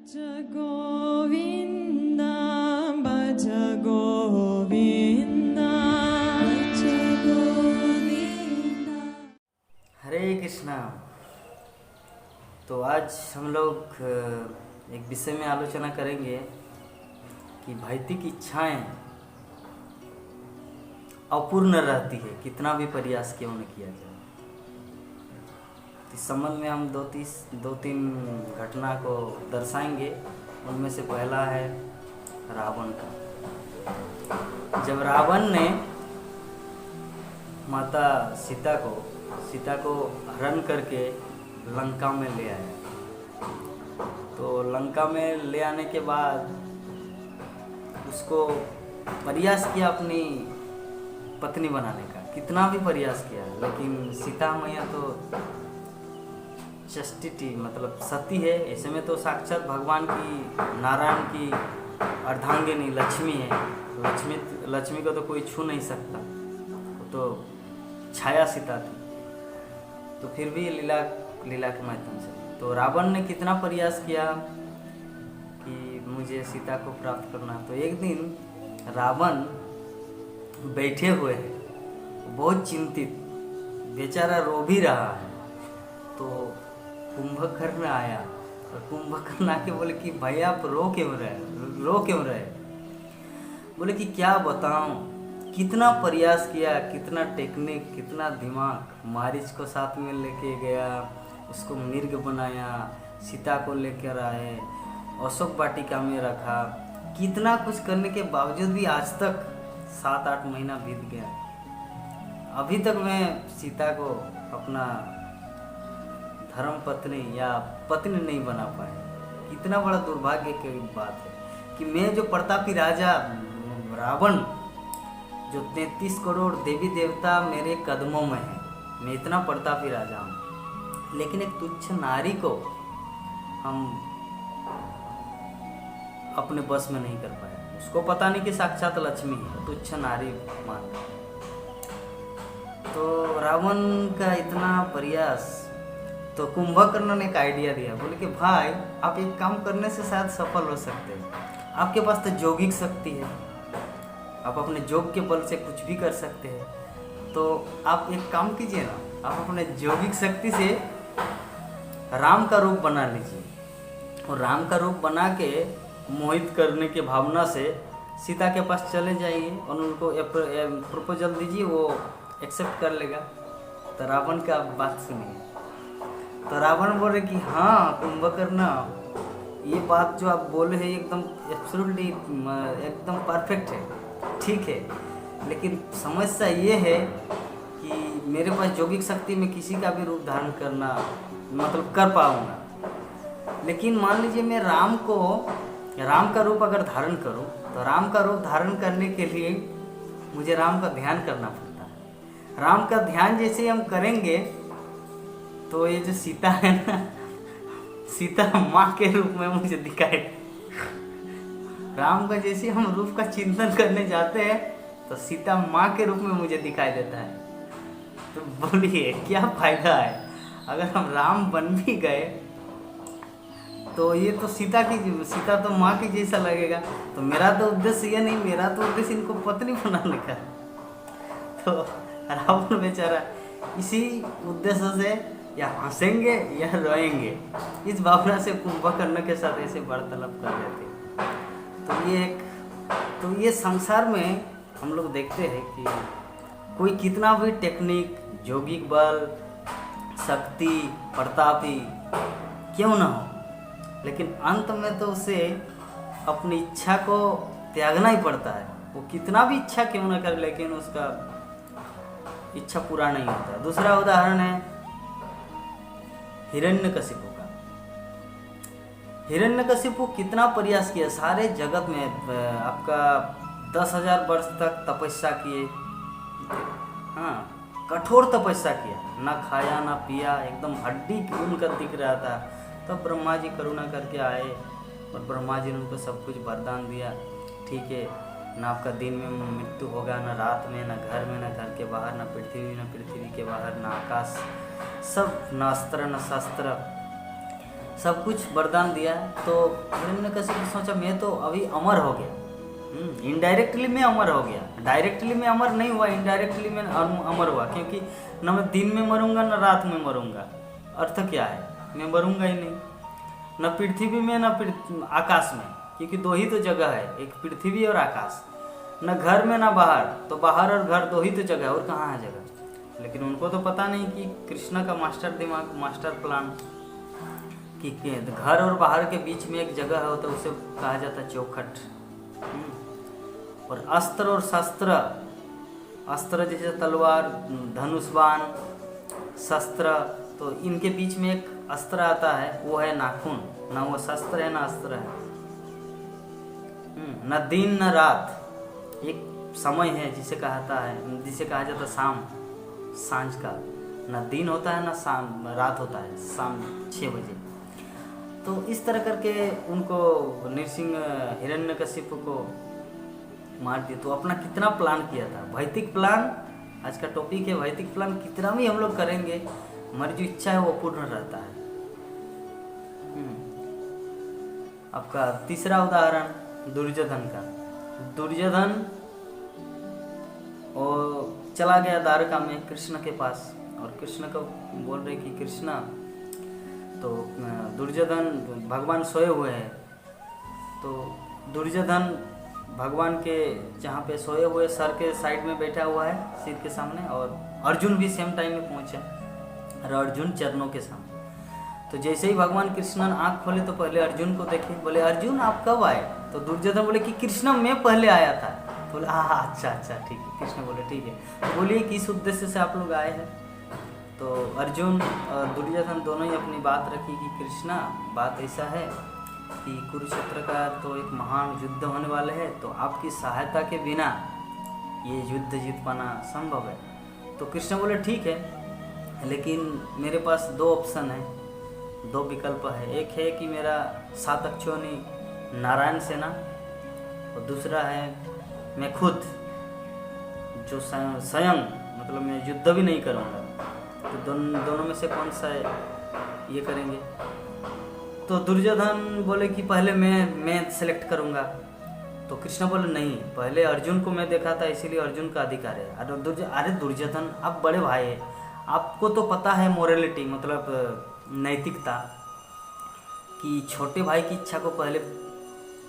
भज गोविंद भज गोविंद भज गोविंद। हरे कृष्णा। तो आज हम लोग एक विषय में आलोचना करेंगे कि भौतिक इच्छाएं अपूर्ण रहती है, कितना भी प्रयास क्यों न किया जाए। इस संबंध में हम दो तीन घटना को दर्शाएंगे। उनमें से पहला है रावण का। जब रावण ने माता सीता को हरण करके लंका में ले आया, तो लंका में ले आने के बाद उसको प्रयास किया अपनी पत्नी बनाने का, कितना भी प्रयास किया, लेकिन सीता मैया तो चस्टिटी मतलब सती है। ऐसे में तो साक्षात भगवान की, नारायण की अर्धांगिनी लक्ष्मी है। लक्ष्मी को तो कोई छू नहीं सकता, वो तो छाया सीता थी। तो फिर भी लीला के माध्यम से तो रावण ने कितना प्रयास किया कि मुझे सीता को प्राप्त करना। तो एक दिन रावण बैठे हुए हैं, बहुत चिंतित, बेचारा रो भी रहा है। तो कुंभकर्ण आया और कुंभकर्ण आके बोले कि भाई आप रो क्यों रहे। बोले कि क्या बताऊं, कितना प्रयास किया, कितना टेक्निक, कितना दिमाग। मारीच को साथ में लेके गया, उसको मृग बनाया, सीता को लेकर आए, अशोक वाटिका में रखा, कितना कुछ करने के बावजूद भी आज तक 7-8 महीना बीत गया, अभी तक मैं सीता को अपना धर्म पत्नी या पत्नी नहीं बना पाए। कितना बड़ा दुर्भाग्य की बात है कि मैं जो प्रतापी राजा रावण, जो 33 करोड़ देवी देवता मेरे कदमों में है, मैं इतना प्रतापी राजा हूँ, लेकिन एक तुच्छ नारी को हम अपने बस में नहीं कर पाए। उसको पता नहीं कि साक्षात लक्ष्मी है, तुच्छ नारी मान। तो रावण का इतना प्रयास, तो कुंभकर्ण ने एक आइडिया दिया। बोले कि भाई आप एक काम करने से शायद सफल हो सकते हैं, आपके पास तो जोगिक शक्ति है, आप अपने जोग के बल से कुछ भी कर सकते हैं। तो आप एक काम कीजिए ना, आप अपने जोगिक शक्ति से राम का रूप बना लीजिए, और राम का रूप बना के मोहित करने की भावना से सीता के पास चले जाइए और उनको प्रपोजल दीजिए, वो एक्सेप्ट कर लेगा। तो रावण का बात सुनिए। तो रावण बोले कि हाँ कुंभकर्ण, ये बात जो आप बोले हैं एकदम एब्सोल्युटली एकदम परफेक्ट है, ठीक है, लेकिन समस्या ये है कि मेरे पास जोगिक शक्ति में किसी का भी रूप धारण करना मतलब कर पाऊँगा, लेकिन मान लीजिए मैं राम का रूप अगर धारण करूँ, तो राम का रूप धारण करने के लिए मुझे राम का ध्यान करना पड़ता है। राम का ध्यान जैसे हम करेंगे तो ये जो सीता है ना, सीता माँ के रूप में मुझे दिखाए। राम का जैसे हम रूप का चिंतन करने जाते हैं तो सीता माँ के रूप में मुझे दिखाई देता है। तो बोलिए क्या फायदा है अगर हम राम बन भी गए, तो ये तो सीता तो माँ की जैसा लगेगा। तो मेरा तो उद्देश्य ये नहीं, मेरा तो उद्देश्य इनको पत्नी बनाने का। तो रावण बेचारा इसी उद्देश्य से या हंसेंगे या रोएंगे, इस भावना से कुंभकर्ण के साथ ऐसे वार्तालाप कर लेते। तो ये संसार में हम लोग देखते हैं कि कोई कितना भी टेक्निक, जोगिक बल, शक्ति, प्रतापी क्यों ना हो, लेकिन अंत में तो उसे अपनी इच्छा को त्यागना ही पड़ता है। वो कितना भी इच्छा क्यों ना करे, लेकिन उसका इच्छा पूरा नहीं होता। दूसरा उदाहरण है हिरण्यकशिपु का। हिरण्यकशिपु कितना प्रयास किया, सारे जगत में आपका 10,000 वर्ष तक तपस्या किए, हाँ कठोर तपस्या किया, ना खाया ना पिया, एकदम हड्डी उनका दिख रहा था। तब ब्रह्मा जी करुणा करके आए और ब्रह्मा जी ने उनको सब कुछ वरदान दिया, ठीक है, ना आपका दिन में मृत्यु होगा, ना रात में, ना घर में, ना घर के बाहर, ना पृथ्वी के बाहर, ना आकाश, सब, ना अस्त्र ना शस्त्र, सब कुछ वरदान दिया है। तो हिरण्यकशिपु ने सोचा मैं तो अभी अमर हो गया, इनडायरेक्टली मैं अमर हो गया, डायरेक्टली मैं अमर नहीं हुआ, इनडायरेक्टली मैं अमर हुआ, क्योंकि न मैं दिन में मरूंगा न रात में मरूंगा। अर्थ क्या है, मैं मरूंगा ही नहीं, न पृथ्वी में न आकाश में, क्योंकि दो ही तो जगह है, एक पृथ्वी और आकाश, न घर में न बाहर, तो बाहर और घर दो ही तो जगह है, और कहाँ है जगह। लेकिन उनको तो पता नहीं कि कृष्ण का मास्टर दिमाग, मास्टर प्लान, कि घर और बाहर के बीच में एक जगह है, तो उसे कहा जाता है चौखट। और अस्त्र और शस्त्र, अस्त्र जैसे तलवार, धनुष बाण, शस्त्र, तो इनके बीच में एक अस्त्र आता है, वो है नाखून, ना वो शस्त्र है ना अस्त्र है। न दिन न रात, एक समय है जिसे कहा जाता शाम, सांझ का, न दिन होता है ना शाम रात होता है, शाम 6 बजे। तो इस तरह करके उनको नृसिंह हिरण्यकशिपु को मार दिया। तो अपना कितना प्लान किया था, भौतिक प्लान, आज का टॉपिक है भौतिक प्लान, कितना भी हम लोग करेंगे हमारी जो इच्छा है वो पूर्ण रहता है। आपका तीसरा उदाहरण दुर्योधन का। दुर्योधन और चला गया द्वारका में कृष्ण के पास, और कृष्ण को बोल रहे कि कृष्ण, तो दुर्योधन भगवान सोए हुए हैं, तो दुर्योधन भगवान के जहाँ पे सोए हुए सर के साइड में बैठा हुआ है, सिर के सामने, और अर्जुन भी सेम टाइम में पहुँचा, और अर्जुन चरणों के सामने। तो जैसे ही भगवान कृष्ण आँख खोले तो पहले अर्जुन को देखे, बोले अर्जुन आप कब आए? तो दुर्योधन बोले कि कृष्ण मैं पहले आया था। बोले हाँ अच्छा ठीक है। कृष्ण बोले ठीक है, तो बोलिए किस उद्देश्य से आप लोग आए हैं? तो अर्जुन और दुर्योधन दोनों ही अपनी बात रखी कि कृष्णा बात ऐसा है कि कुरुक्षेत्र का तो एक महान युद्ध होने वाले है, तो आपकी सहायता के बिना ये युद्ध जीत पाना संभव है। तो कृष्ण बोले ठीक है, लेकिन मेरे पास 2 ऑप्शन है, 2 विकल्प है। एक है कि मेरा 7 अक्षोणी नारायण सेना, और दूसरा है मैं खुद जो स्वयं, मतलब मैं युद्ध भी नहीं करूँगा। तो दोनों में से कौन सा ये करेंगे? तो दुर्योधन बोले कि पहले मैं सेलेक्ट करूँगा। तो कृष्ण बोले नहीं, पहले अर्जुन को मैं देखा था इसीलिए अर्जुन का अधिकार है। अरे दुर्योधन आप बड़े भाई है, आपको तो पता है मोरलिटी, मतलब नैतिकता, कि छोटे भाई की इच्छा को पहले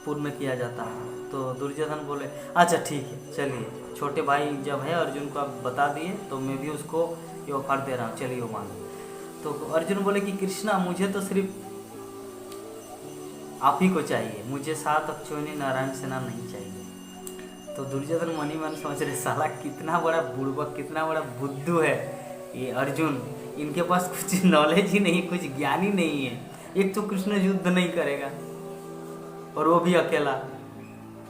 पूर्ण किया जाता है। तो दुर्योधन बोले अच्छा ठीक है, चलिए छोटे भाई जब है अर्जुन को आप बता दिए तो मैं भी उसको ये ऑफर दे रहा हूँ, चलिए वो मान। तो अर्जुन बोले कि कृष्णा मुझे तो सिर्फ आप ही को चाहिए, मुझे 7 अक्षोणी नारायण सेना नहीं चाहिए। तो दुर्योधन मन ही मन समझ रहे साला कितना बड़ा बुड़बक, कितना बड़ा बुद्धू है ये अर्जुन, इनके पास कुछ नॉलेज ही नहीं, कुछ ज्ञान ही नहीं है। एक तो कृष्ण युद्ध नहीं करेगा और वो भी अकेला,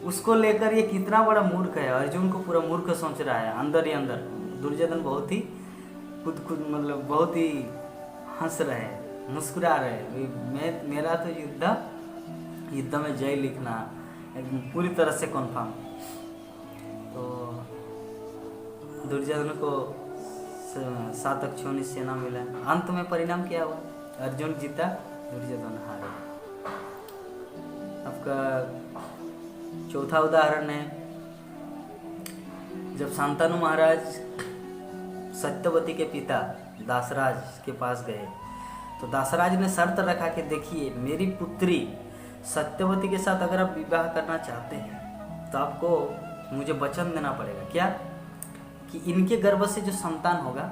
उसको लेकर ये कितना बड़ा मूर्ख है। अर्जुन को पूरा मूर्ख सोच रहा है अंदर ही अंदर। दुर्योधन बहुत ही खुद मतलब बहुत ही हंस रहे हैं, मुस्कुरा रहे हैं। मेरा तो युद्ध में जय लिखना पूरी तरह से कन्फर्म। तो दुर्योधन को 7 अक्षोणी सेना मिला। अंत में परिणाम क्या हुआ? अर्जुन जीता, दुर्योधन हारे। आपका चौथा उदाहरण है, जब शांतनु महाराज सत्यवती के पिता दासराज के पास गए, तो दासराज ने शर्त रखा कि देखिए मेरी पुत्री सत्यवती के साथ अगर आप विवाह करना चाहते हैं तो आपको मुझे वचन देना पड़ेगा। क्या? कि इनके गर्भ से जो संतान होगा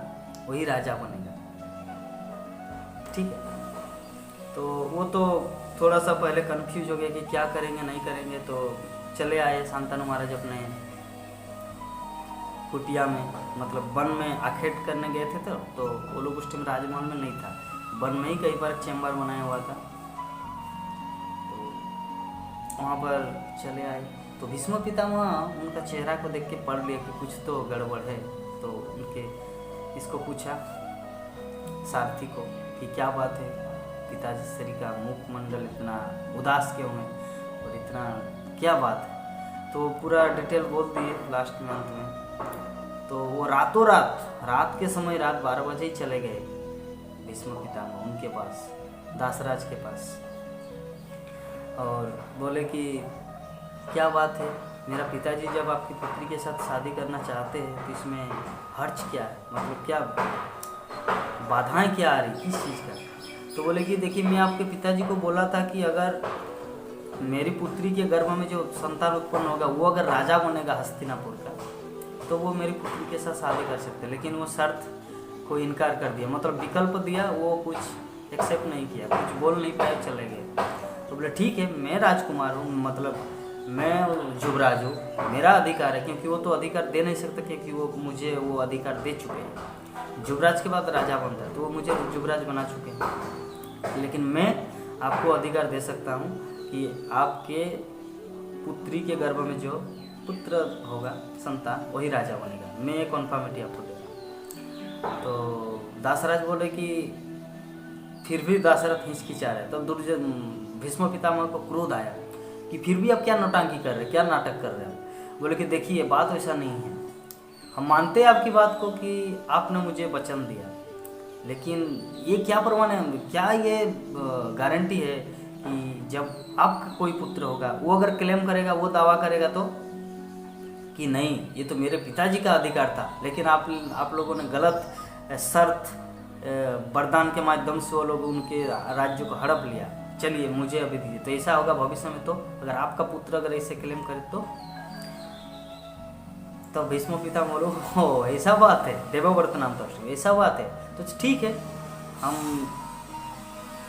वही राजा बनेगा। ठीक है। तो वो तो थोड़ा सा पहले कंफ्यूज हो गया कि क्या करेंगे नहीं करेंगे। तो चले आए शांतनु महाराज अपने कुटिया में, मतलब वन में आखेट करने गए थे। तो वो लोग उस टाइम राजमहल में नहीं था, वन में ही कहीं पर चैम्बर बनाया हुआ था। तो वहाँ पर चले आए तो भीष्म पितामह उनका चेहरा को देख के पढ़ लिया कि कुछ तो गड़बड़ है। तो उनके इसको पूछा सारथी को कि क्या बात है, पिताजी श्री का मुखमंडल इतना उदास क्यों है और इतना क्या बात है? तो पूरा डिटेल बोल दिए लास्ट में, अंत में। तो वो रातों रात के समय रात 12 बजे ही चले गए भीष्म पितामह उनके पास। दासराज के पास और बोले कि क्या बात है, मेरा पिताजी जब आपकी पुत्री के साथ शादी करना चाहते हैं तो इसमें हर्ज क्या है, मतलब क्या बाधाएं क्या आ रही, किस चीज़ का। तो बोले कि देखिए, मैं आपके पिताजी को बोला था कि अगर मेरी पुत्री के गर्भ में जो संतान उत्पन्न होगा वो अगर राजा बनेगा हस्तिनापुर का, तो वो मेरी पुत्री के साथ शादी कर सकते, लेकिन वो शर्त को इनकार कर दिया, मतलब विकल्प दिया, वो कुछ एक्सेप्ट नहीं किया, कुछ बोल नहीं पाए, चले गए। तो बोले ठीक है, मैं राजकुमार हूँ, मतलब मैं युवराज हूँ, मेरा अधिकार है, क्योंकि वो तो अधिकार दे नहीं सकता, क्योंकि वो मुझे वो अधिकार दे चुके हैं। युवराज के बाद राजा बनता है, तो वो मुझे युवराज बना चुके हैं, लेकिन मैं आपको अधिकार दे सकता हूँ कि आपके पुत्री के गर्भ में जो पुत्र होगा संतान, वही राजा बनेगा, मैं ये कॉन्फर्मिटी आपको दे रहा हूँ। तो दासराज बोले कि फिर भी दाशरथ हिचकिचा रहे, तब भीष्म पितामह को क्रोध आया कि फिर भी आप क्या नौटंकी कर रहे हैं, क्या नाटक कर रहे हैं। बोले कि देखिए, बात वैसा नहीं है, हम मानते हैं आपकी बात को कि आपने मुझे वचन दिया, लेकिन ये क्या प्रमाण है, क्या ये गारंटी है कि जब आपका कोई पुत्र होगा वो अगर क्लेम करेगा, वो दावा करेगा तो कि नहीं, ये तो मेरे पिताजी का अधिकार था, लेकिन आप लोगों ने गलत शर्त वरदान के माध्यम से वो लोग उनके राज्य को हड़प लिया, चलिए मुझे अभी दीजिए। तो ऐसा होगा भविष्य में, तो अगर आपका पुत्र अगर ऐसे क्लेम करे तो भीष्म पितामह बोलो, हो ऐसा बात है, देवव्रत नाम था, ऐसा बात है, तो ठीक है, हम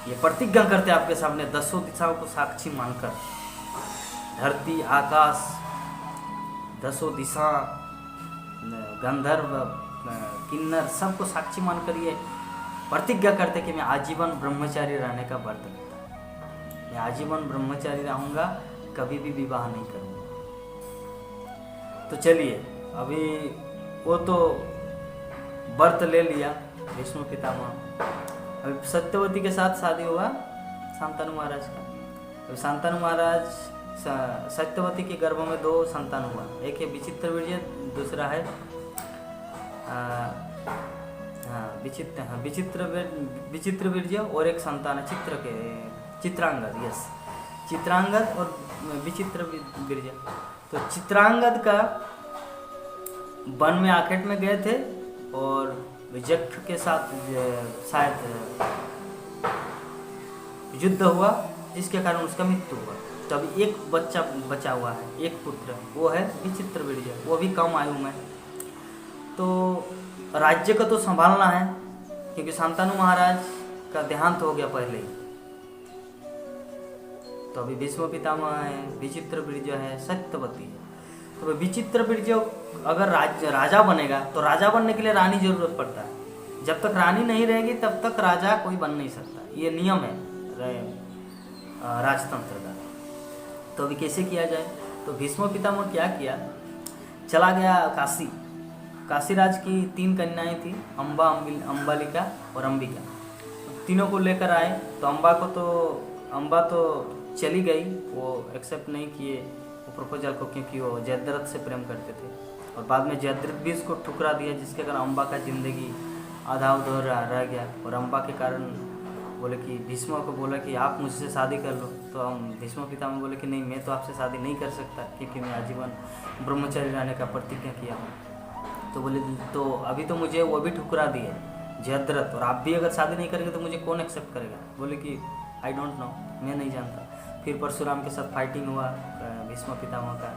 ये प्रतिज्ञा करते हैं आपके सामने 10 दिशाओं को साक्षी मानकर, धरती, आकाश, 10 दिशा, गंधर्व, किन्नर, सबको साक्षी मानकर ये प्रतिज्ञा करते कि मैं आजीवन ब्रह्मचारी रहने का व्रत लेता हूँ, मैं आजीवन ब्रह्मचारी रहूँगा, कभी भी विवाह नहीं करूँगा। तो चलिए, अभी वो तो व्रत ले लिया भीष्म पितामह। अभी सत्यवती के साथ शादी हुआ शांतनु महाराज का। अभी शांतनु महाराज सत्यवती के गर्भ में 2 संतान हुआ, एक है विचित्रवीर्य, दूसरा है विचित्रवीर्य, और एक संतान है चित्रांगद, यस, चित्रांगद और विचित्रवीर्य। तो चित्रांगद का वन में आखेट में गए थे और यक्ष के साथ शायद युद्ध हुआ, जिसके कारण उसका मृत्यु हुआ। तो अभी एक बच्चा बचा हुआ है, एक पुत्र, वो है विचित्रवीर्य, वो भी कम आयु में। तो राज्य को तो संभालना है, क्योंकि शांतनु महाराज का देहांत हो गया पहले ही। तो अभी भीष्म पितामह है, विचित्रवीर्य है, सत्यवती है। तो विचित्रवीर्य अगर राजा बनेगा तो राजा बनने के लिए रानी जरूरत पड़ता है। जब तक रानी नहीं रहेगी तब तक राजा कोई बन नहीं सकता, ये नियम है राजतंत्र का। तो अभी कैसे किया जाए? तो भीष्म पितामह क्या किया, चला गया काशी। काशी राज की 3 कन्याएं थी, अम्बा, अम्बालिका और अंबिका। तीनों को लेकर आए। तो अम्बा तो चली गई, वो एक्सेप्ट नहीं किए वो प्रपोजल को, क्योंकि वो जयद्रथ से प्रेम करते थे। और बाद में जयद्रथ भी इसको ठुकरा दिया, जिसके कारण अम्बा का जिंदगी आधा अधूरा रह गया। और अम्बा के कारण बोले कि भीष्म को बोला कि आप मुझसे शादी कर लो। तो हम भीष्म पितामह बोले कि नहीं, मैं तो आपसे शादी नहीं कर सकता, क्योंकि मैं आजीवन ब्रह्मचारी रहने का प्रतिज्ञा किया हूँ। तो बोले तो अभी तो मुझे वो भी ठुकरा दिए जयद्रथ, और आप भी अगर शादी नहीं करेंगे तो मुझे कौन एक्सेप्ट करेगा? बोले कि आई डोंट नो, मैं नहीं जानता। फिर परशुराम के साथ फाइटिंग हुआ भीष्म पितामह का।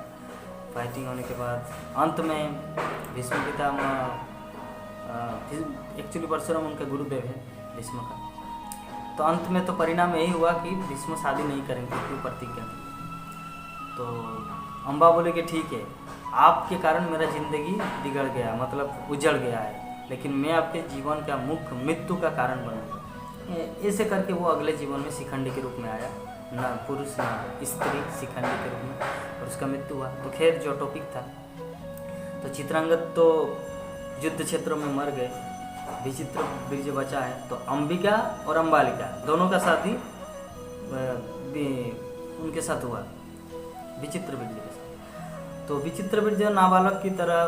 फाइटिंग होने के बाद अंत में भीष्म पितामह, एक्चुअली परशुराम उनके गुरुदेव है भीष्म का। तो अंत में तो परिणाम यही हुआ कि भीष्म शादी नहीं करेंगे, क्योंकि प्रतिज्ञा थी। तो अम्बा बोले कि ठीक है, आपके कारण मेरा जिंदगी बिगड़ गया, मतलब उजड़ गया है, लेकिन मैं आपके जीवन का मुख्य मृत्यु का कारण बनूंगा। ऐसे करके वो अगले जीवन में शिखंडी के रूप में आया, ना पुरुष ना स्त्री, शिखंडी के रूप में, और उसका मृत्यु हुआ। तो खैर जो टॉपिक था, तो चित्रांगद तो युद्ध क्षेत्र में मर गए, विचित्रवीर्य बचा है। तो अंबिका और अम्बालिका दोनों का शादी उनके साथ हुआ, विचित्रवीर्य के साथ। तो विचित्रवीर्य नाबालक की तरह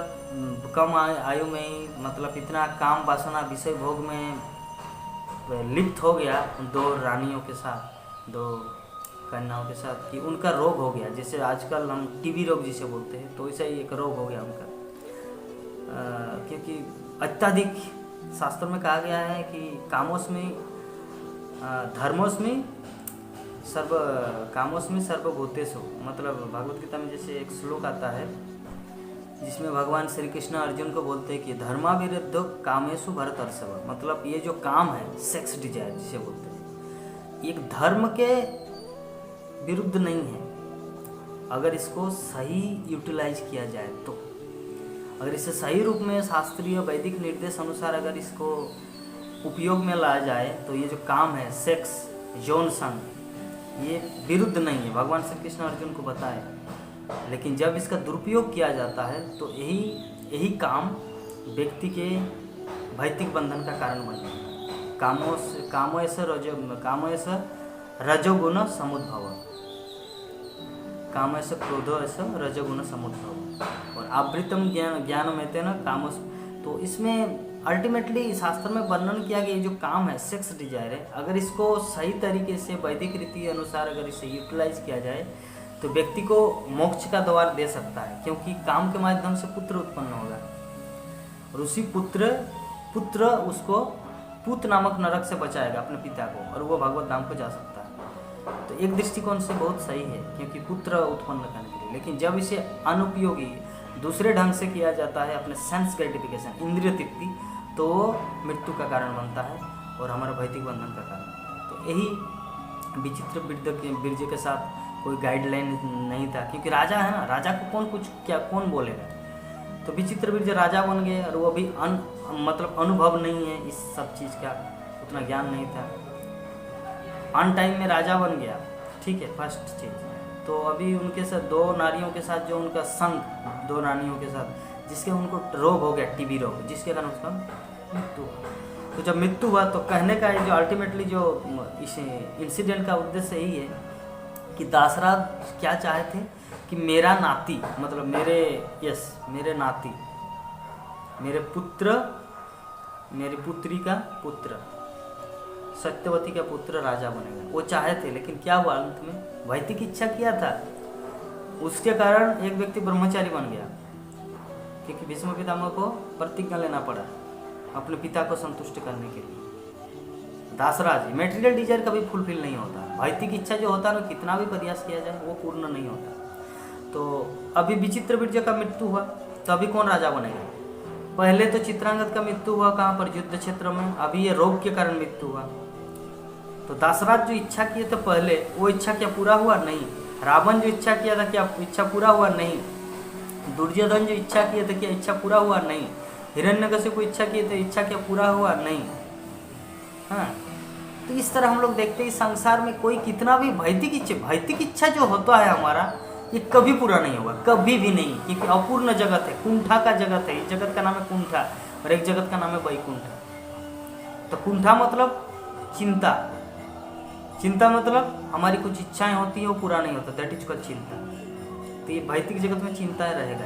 कम आयु में ही, मतलब इतना काम वासना विषय भोग में लिप्त हो गया उन 2 रानियों के साथ, 2 कन्याओं के साथ, कि उनका रोग हो गया, जैसे आजकल हम टीबी रोग जिसे बोलते हैं, तो ऐसा ही एक रोग हो गया उनका। क्योंकि अत्यधिक शास्त्रों में कहा गया है कि कामोस्मि धर्मोस्मि सर्व कामोस्मि सर्वभूतेषु, मतलब भगवत गीता में जैसे एक श्लोक आता है जिसमें भगवान श्री कृष्ण अर्जुन को बोलते हैं कि धर्मा विरुद्ध कामेषु भरतर्षभ, मतलब ये जो काम है सेक्स डिजायर जिसे बोलते हैं, एक धर्म के विरुद्ध नहीं है अगर इसको सही यूटिलाइज किया जाए तो। अगर इसे सही रूप में शास्त्रीय वैदिक निर्देश अनुसार अगर इसको उपयोग में लाया जाए तो ये जो काम है सेक्स यौन संग, ये विरुद्ध नहीं है, भगवान श्री कृष्ण अर्जुन को बताए। लेकिन जब इसका दुरुपयोग किया जाता है तो यही काम व्यक्ति के भौतिक बंधन का कारण बनता है। कामोस रजोगुण समुद्भव, कामोस क्रोधोस रजोगुण समुद्भव और आवृतम ज्ञान में थे न कामोस। तो इसमें अल्टीमेटली शास्त्र में वर्णन किया गया ये जो काम है सेक्स डिजायर है, अगर इसको सही तरीके से वैदिक रीति अनुसार अगर इसे यूटिलाइज किया जाए तो व्यक्ति को मोक्ष का द्वार दे सकता है, क्योंकि काम के माध्यम से पुत्र उत्पन्न होगा और उसी पुत्र उसको पुत नामक नरक से बचाएगा अपने पिता को, और वो भगवत धाम को जा सकता है। तो एक दृष्टिकोण से बहुत सही है क्योंकि पुत्र उत्पन्न करने के लिए। लेकिन जब इसे अनुपयोगी दूसरे ढंग से किया जाता है अपने सेंस ग्रेटिफिकेशन इंद्रिय तृप्ति, तो मृत्यु का कारण बनता है और हमारा भौतिक बंधन का कारण। तो यही विचित्र बीर्ज के साथ कोई गाइडलाइन नहीं था, क्योंकि राजा है ना, राजा को कौन बोलेगा। तो विचित्र बीर्ज राजा बन गए और वो भी मतलब अनुभव नहीं है इस सब चीज़ का, उतना ज्ञान नहीं था, अन टाइम में राजा बन गया, ठीक है फर्स्ट चीज़। तो अभी उनके साथ 2 नारियों के साथ जो उनका संग 2 रानियों के साथ जिसके उनको रोग हो गया टीबी रोग, जिसके कारण उसका मृत्यु हुआ। तो जब मृत्यु हुआ तो कहने का जो अल्टीमेटली जो इस इंसिडेंट का उद्देश्य यही है कि दासराज क्या चाहे थे कि मेरा नाती, मतलब मेरे नाती, मेरे पुत्र, मेरी पुत्री का पुत्र, सत्यवती का पुत्र राजा बनेगा, वो चाहे थे। लेकिन क्या हुआ अंत में, वैदिक इच्छा किया था, उसके कारण एक व्यक्ति ब्रह्मचारी बन गया, क्योंकि भीष्म पितामह को प्रतिज्ञा लेना पड़ा अपने पिता को संतुष्ट करने के लिए। दासराज मेटेरियल डिजायर कभी फुलफिल नहीं होता, भौतिक इच्छा जो होता है ना कितना भी प्रयास किया जाए वो पूर्ण नहीं होता। तो अभी विचित्र बीर्ज का मृत्यु हुआ तो अभी कौन राजा बनेगा? पहले तो चित्रांगद का मृत्यु हुआ कहाँ पर, युद्ध क्षेत्र में, अभी ये रोग के कारण मृत्यु हुआ। तो दासराज जो इच्छा किए थे पहले, वो इच्छा क्या पूरा हुआ? नहीं। रावण जो इच्छा किया था क्या इच्छा पूरा हुआ? नहीं। दुर्योधन जो इच्छा किए थे क्या इच्छा पूरा हुआ? नहीं। हिरण्यकशिपु को इच्छा किए थे, इच्छा क्या पूरा हुआ? नहीं। हाँ, तो इस तरह हम लोग देखते हैं संसार में कोई कितना भी भौतिक इच्छा जो होता है हमारा, ये कभी पूरा नहीं होगा, कभी भी नहीं, क्योंकि अपूर्ण जगत है, कुंठा का जगत है। इस जगत का नाम है कुंठा और एक जगत का नाम है वैकुंठ। तो कुंठा मतलब चिंता, चिंता मतलब हमारी कुछ इच्छाएं होती है वो पूरा नहीं होता, दैट इज कॉल्ड चिंता। तो ये भौतिक जगत में चिंता रहेगा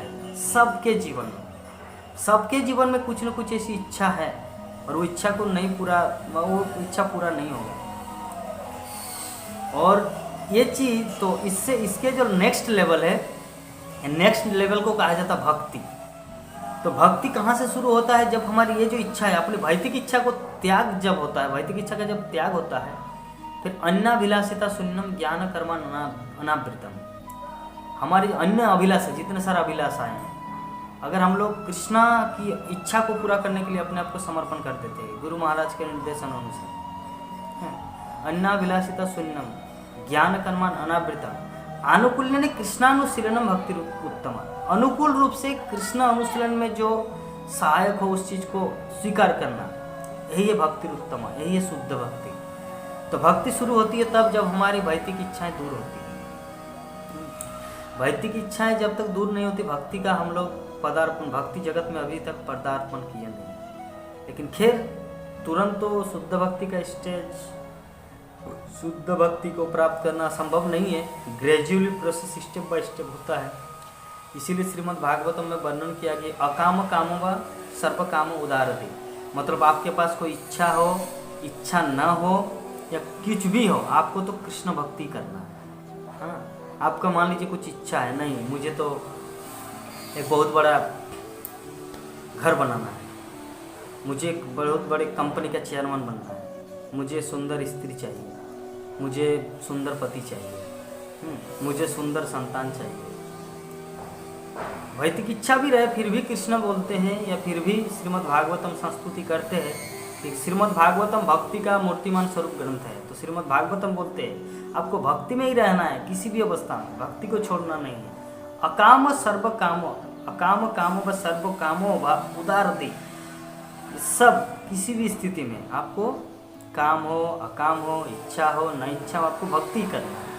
सबके जीवन में कुछ न कुछ ऐसी इच्छा है और वो इच्छा पूरा नहीं होगा। और ये चीज़ तो इसके जो नेक्स्ट लेवल है, नेक्स्ट लेवल को कहा जाता है भक्ति। तो भक्ति कहाँ से शुरू होता है? जब हमारी ये जो इच्छा है, अपनी भौतिक इच्छा को त्याग जब होता है, भौतिक इच्छा का जब त्याग होता है, फिर अन्नाभिलाषिता शून्यम ज्ञान कर्मा अनावृतम। हमारी अन्य अभिलाषा, जितने सारे अभिलाषाएं हैं, अगर हम लोग कृष्णा की इच्छा को पूरा करने के लिए अपने आप को समर्पण कर देते हैं गुरु महाराज के निर्देशन अनुसार, अन्नाभिलाषिता शून्यम ज्ञान कर्मान अनावृतम अनुकूल्य ने कृष्णानुशीलनम भक्ति उत्तम। अनुकूल रूप से कृष्ण अनुशीलन में जो सहायक हो उस चीज को स्वीकार करना, यही है भक्ति उत्तम, यही है शुद्ध भक्ति। तो भक्ति शुरू होती है तब जब हमारी भौतिक इच्छाएं दूर होती है। भौतिक इच्छाएं जब तक दूर नहीं होती, भक्ति का हम लोग पदार्पण, भक्ति जगत में अभी तक पदार्पण किए नहीं। लेकिन खैर तुरंत तो शुद्ध भक्ति का स्टेज, शुद्ध भक्ति को प्राप्त करना संभव नहीं है, gradually process step by step होता है। इसीलिए श्रीमद् भागवतम में वर्णन किया गया अकाम कामो व सर्व कामो उदारते, मतलब आपके पास कोई इच्छा हो इच्छा न हो या कुछ भी हो, आपको तो कृष्ण भक्ति करना है। हाँ, आपका मान लीजिए कुछ इच्छा है, नहीं मुझे तो एक बहुत बड़ा घर बनाना है, मुझे एक बहुत बड़े कंपनी का चेयरमैन बनना है, मुझे सुंदर स्त्री चाहिए, मुझे सुंदर पति चाहिए, मुझे सुंदर संतान चाहिए। वैदिक इच्छा भी रहे फिर भी कृष्ण बोलते हैं, या फिर भी श्रीमद् भागवतम संस्तुति करते हैं कि श्रीमद् भागवतम भक्ति का मूर्तिमान स्वरूप ग्रंथ है। तो श्रीमद् भागवतम बोलते हैं आपको भक्ति में ही रहना है, किसी भी अवस्था में भक्ति को छोड़ना नहीं है। अकाम सर्व कामो, अकाम कामो व सर्व कामो व उदारति, सब किसी भी स्थिति में आपको काम हो अकाम हो, इच्छा हो न इच्छा हो, आपको भक्ति करना है।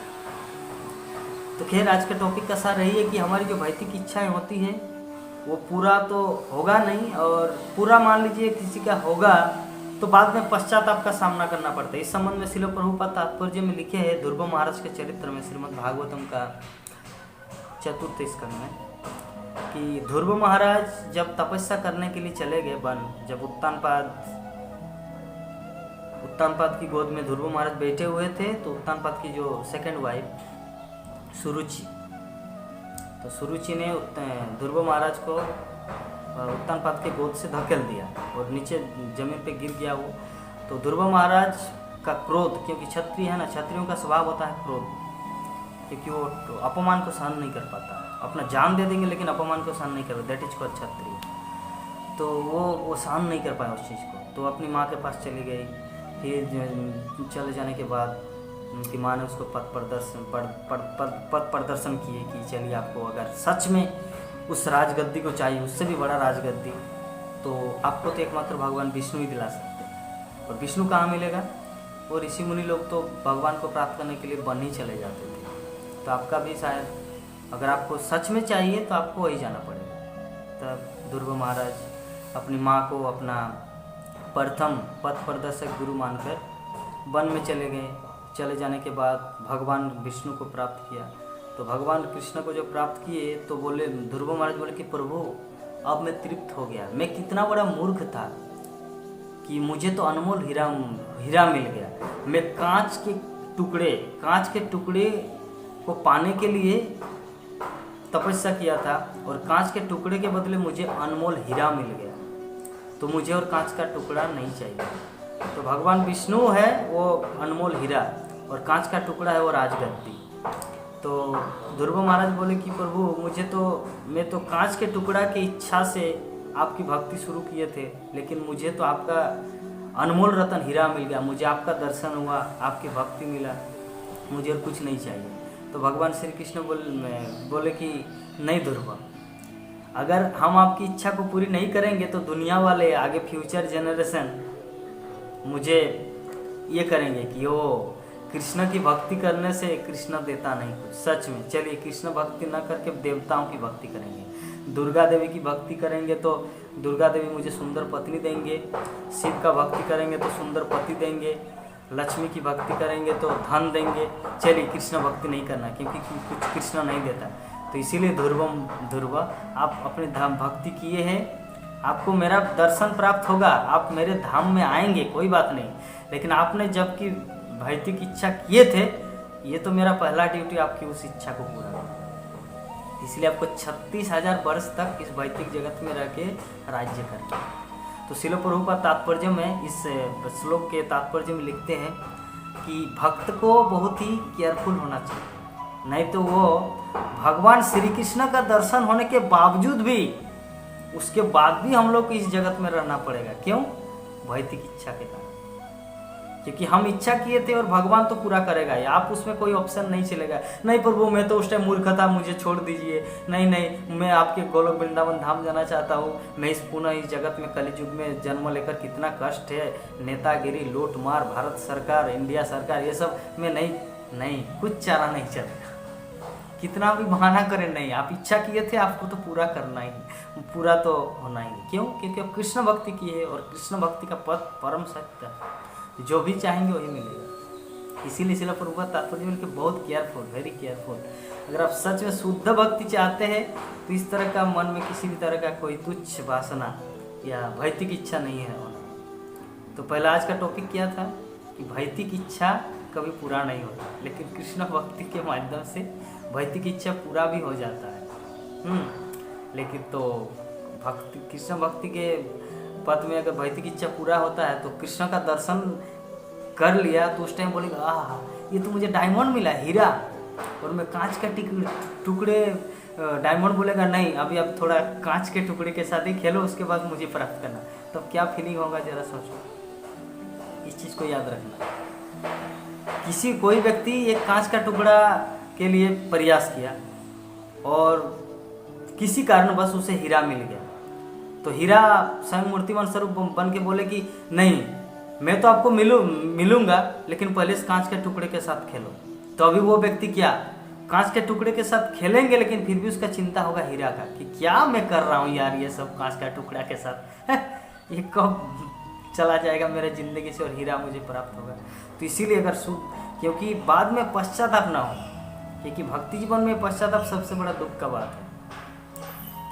तो खैर आज का टॉपिक का सार रही है कि हमारी जो भौतिक इच्छाएं होती है वो पूरा तो होगा नहीं, और पूरा मान लीजिए किसी का होगा तो बाद में पश्चाताप का सामना करना पड़ता है। इस संबंध में श्रील प्रभुपाद तात्पर्य में लिखे हैं ध्रुव महाराज के चरित्र में श्रीमद् भागवतम का 4th स्कंद में कि ध्रुव महाराज जब तपस्या करने के लिए चले गए वन, जब उत्तानपाद की गोद में ध्रुव महाराज बैठे हुए थे, तो उत्तानपाद की जो सेकंड वाइफ सुरुचि, तो सुरुचि ने ध्रुव महाराज को उत्तानपाद के गोद से धकेल दिया और नीचे जमीन पे गिर गया वो। तो ध्रुव महाराज का क्रोध, क्योंकि क्षत्रिय है ना, क्षत्रियों का स्वभाव होता है क्रोध, क्योंकि वो तो अपमान को सहन नहीं कर पाता, अपना जान दे देंगे लेकिन अपमान को सहन नहीं कर पाते, दैट इज कॉल्ड क्षत्रिय। तो वो सहन नहीं कर पाया उस चीज़ को, तो अपनी माँ के पास चली गई। फिर चले जाने के बाद उनकी माँ ने उसको पद प्रदर्शन किए कि चलिए आपको अगर सच में उस राजगद्दी को चाहिए, उससे भी बड़ा राजगद्दी, तो आपको तो एकमात्र भगवान विष्णु ही दिला सकते हैं। और विष्णु कहाँ मिलेगा? वो ऋषि मुनि लोग तो भगवान को प्राप्त करने के लिए वन ही चले जाते थे। तो आपका भी शायद अगर आपको सच में चाहिए तो आपको वही जाना पड़ेगा। तब ध्रुव महाराज अपनी माँ को अपना प्रथम पथ प्रदर्शक गुरु मानकर वन में चले गए। चले जाने के बाद भगवान विष्णु को प्राप्त किया। तो भगवान कृष्ण को जो प्राप्त किए तो बोले, ध्रुव महाराज बोले कि प्रभु अब मैं तृप्त हो गया, मैं कितना बड़ा मूर्ख था कि मुझे तो अनमोल हीरा मिल गया। मैं कांच के टुकड़े को पाने के लिए तपस्या किया था और कांच के टुकड़े के बदले मुझे अनमोल हीरा मिल गया, तो मुझे और कांच का टुकड़ा नहीं चाहिए। तो भगवान विष्णु है वो अनमोल हीरा और कांच का टुकड़ा है वो राजगद्दी। तो ध्रुव महाराज बोले कि प्रभु मैं तो कांच के टुकड़ा की इच्छा से आपकी भक्ति शुरू किए थे, लेकिन मुझे तो आपका अनमोल रतन हीरा मिल गया, मुझे आपका दर्शन हुआ, आपकी भक्ति मिला, मुझे और कुछ नहीं चाहिए। तो भगवान श्री कृष्ण बोले कि नहीं ध्रुव, अगर हम आपकी इच्छा को पूरी नहीं करेंगे तो दुनिया वाले आगे फ्यूचर जनरेशन मुझे ये करेंगे कि वो कृष्ण की भक्ति करने से कृष्ण देता नहीं कुछ। सच में चलिए कृष्ण भक्ति न करके देवताओं की भक्ति करेंगे, दुर्गा देवी की भक्ति करेंगे तो दुर्गा देवी मुझे सुंदर पत्नी देंगे, शिव का भक्ति करेंगे तो सुंदर पति देंगे, लक्ष्मी की भक्ति करेंगे तो धन देंगे। चलिए कृष्ण भक्ति नहीं करना क्योंकि कुछ कृष्ण नहीं देता। तो इसीलिए ध्रुव आप अपने धाम भक्ति किए हैं, आपको मेरा दर्शन प्राप्त होगा, आप मेरे धाम में आएंगे, कोई बात नहीं। लेकिन आपने जबकि भौतिक इच्छा किए थे, ये तो मेरा पहला ड्यूटी आपकी उस इच्छा को पूरा करना। इसलिए आपको 36,000 वर्ष तक इस भौतिक जगत में रह के राज्य करना। तो श्रील प्रभुपाद तात्पर्य में इस श्लोक के तात्पर्य में लिखते हैं कि भक्त को बहुत ही केयरफुल होना चाहिए, नहीं तो वो भगवान श्री कृष्ण का दर्शन होने के बावजूद भी उसके बाद भी हम लोग को इस जगत में रहना पड़ेगा। क्यों? भौतिक इच्छा के कारण, क्योंकि हम इच्छा किए थे और भगवान तो पूरा करेगा ही, आप उसमें कोई ऑप्शन नहीं चलेगा। नहीं प्रभु मैं तो उस टाइम मूर्ख था, मुझे छोड़ दीजिए, नहीं मैं आपके गोलोक वृंदावन धाम जाना चाहता हूँ, मैं इस पुनः इस जगत में कलयुग में जन्म लेकर कितना कष्ट है, नेतागिरी लूट मार भारत सरकार इंडिया सरकार ये सब में नहीं कुछ चारा नहीं चलेगा। कितना भी बहाना करें, नहीं आप इच्छा किए थे आपको तो पूरा करना ही, पूरा तो होना ही। क्यों? क्योंकि आप कृष्ण भक्ति किए है और कृष्ण भक्ति का पद परम सत्य है, जो भी चाहेंगे वही मिलेगा। इसीलिए श्रील प्रभुपाद तात्पर्य में बहुत केयरफुल, वेरी केयरफुल। अगर आप सच में शुद्ध भक्ति चाहते हैं तो इस तरह का मन में किसी भी तरह का कोई तुच्छ वासना या भौतिक इच्छा नहीं है होना। तो पहला आज का टॉपिक क्या था कि भौतिक इच्छा कभी पूरा नहीं होता, लेकिन कृष्ण भक्ति के माध्यम से भौतिक इच्छा पूरा भी हो जाता है। लेकिन तो भक्ति, कृष्ण भक्ति के पद में अगर भौतिक इच्छा पूरा होता है तो कृष्ण का दर्शन कर लिया तो उस टाइम बोलेगा आह ये तो मुझे डायमंड मिला, हीरा, और मैं कांच का टुकड़े, डायमंड बोलेगा नहीं, अभी आप थोड़ा कांच के टुकड़े के साथ ही खेलो, उसके बाद मुझे प्राप्त करना। तब तो क्या फीलिंग होगा जरा सोचो, इस चीज़ को याद रखना। कोई व्यक्ति एक कांच का टुकड़ा के लिए प्रयास किया और किसी कारणवश उसे हीरा मिल गया, तो हीरा स्वयं मूर्तिमान स्वरूप बन के बोले कि नहीं, मैं तो आपको मिलूंगा, लेकिन पहले इस कांच के टुकड़े के साथ खेलो। तो अभी वो व्यक्ति क्या कांच के टुकड़े के साथ खेलेंगे, लेकिन फिर भी उसका चिंता होगा हीरा का कि क्या मैं कर रहा हूँ यार, ये सब कांच का टुकड़ा के साथ ये कब चला जाएगा मेरे ज़िंदगी से और हीरा मुझे प्राप्त होगा। तो इसीलिए अगर क्योंकि बाद में पश्चाताप ना हो, क्योंकि भक्ति जीवन में पश्चाताप सबसे बड़ा दुख का बात है,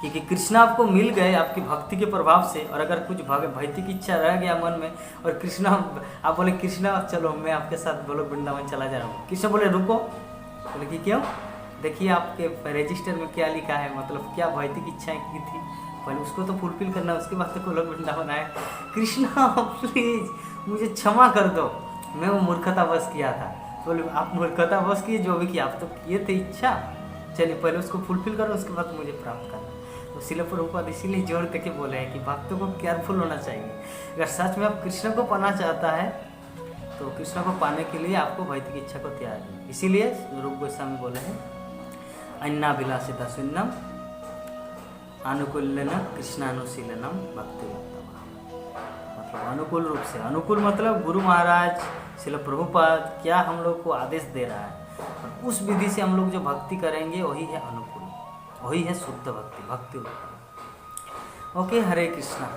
क्योंकि कृष्ण आपको मिल गए आपकी भक्ति के प्रभाव से, और अगर कुछ भौतिक इच्छा रह गया मन में और कृष्ण आप बोले कृष्ण चलो मैं आपके साथ बोलो वृंदावन चला जा रहा हूँ, कृष्ण बोले रुको, बोले कि क्यों, देखिए आपके रजिस्टर में क्या लिखा है, मतलब क्या भौतिक इच्छाएं की थी, पहले उसको तो फुलफिल करना, उसके बाद तो गोलोक वृंदावन आए। कृष्ण प्लीज मुझे क्षमा कर दो, मैं वो मूर्खतावश किया था। बोले आप मूर्खतावश किए, जो भी किया आप तो किए थे इच्छा, चलिए पहले उसको फुलफिल करो, उसके बाद मुझे प्राप्त करना। तो श्रील प्रभुपाद इसीलिए जोड़ करके बोले हैं कि भक्तों को केयरफुल होना चाहिए। अगर सच में आप कृष्ण को पाना चाहता है तो कृष्ण को पाने के लिए आपको भौतिक इच्छा को त्याग है। इसीलिए रूप गोस्वामी बोले हैं अन्नाभिलाषिता शून्यम अनुकूलन कृष्णानुशीलनम भक्ति, मतलब अनुकूल रूप से, अनुकूल मतलब गुरु महाराज श्रील प्रभुपाद क्या हम लोग को आदेश दे रहा है, और उस विधि से हम लोग जो भक्ति करेंगे वही है अनुकूल, वही है शुद्ध भक्ति, भक्ति। ओके, हरे कृष्णा।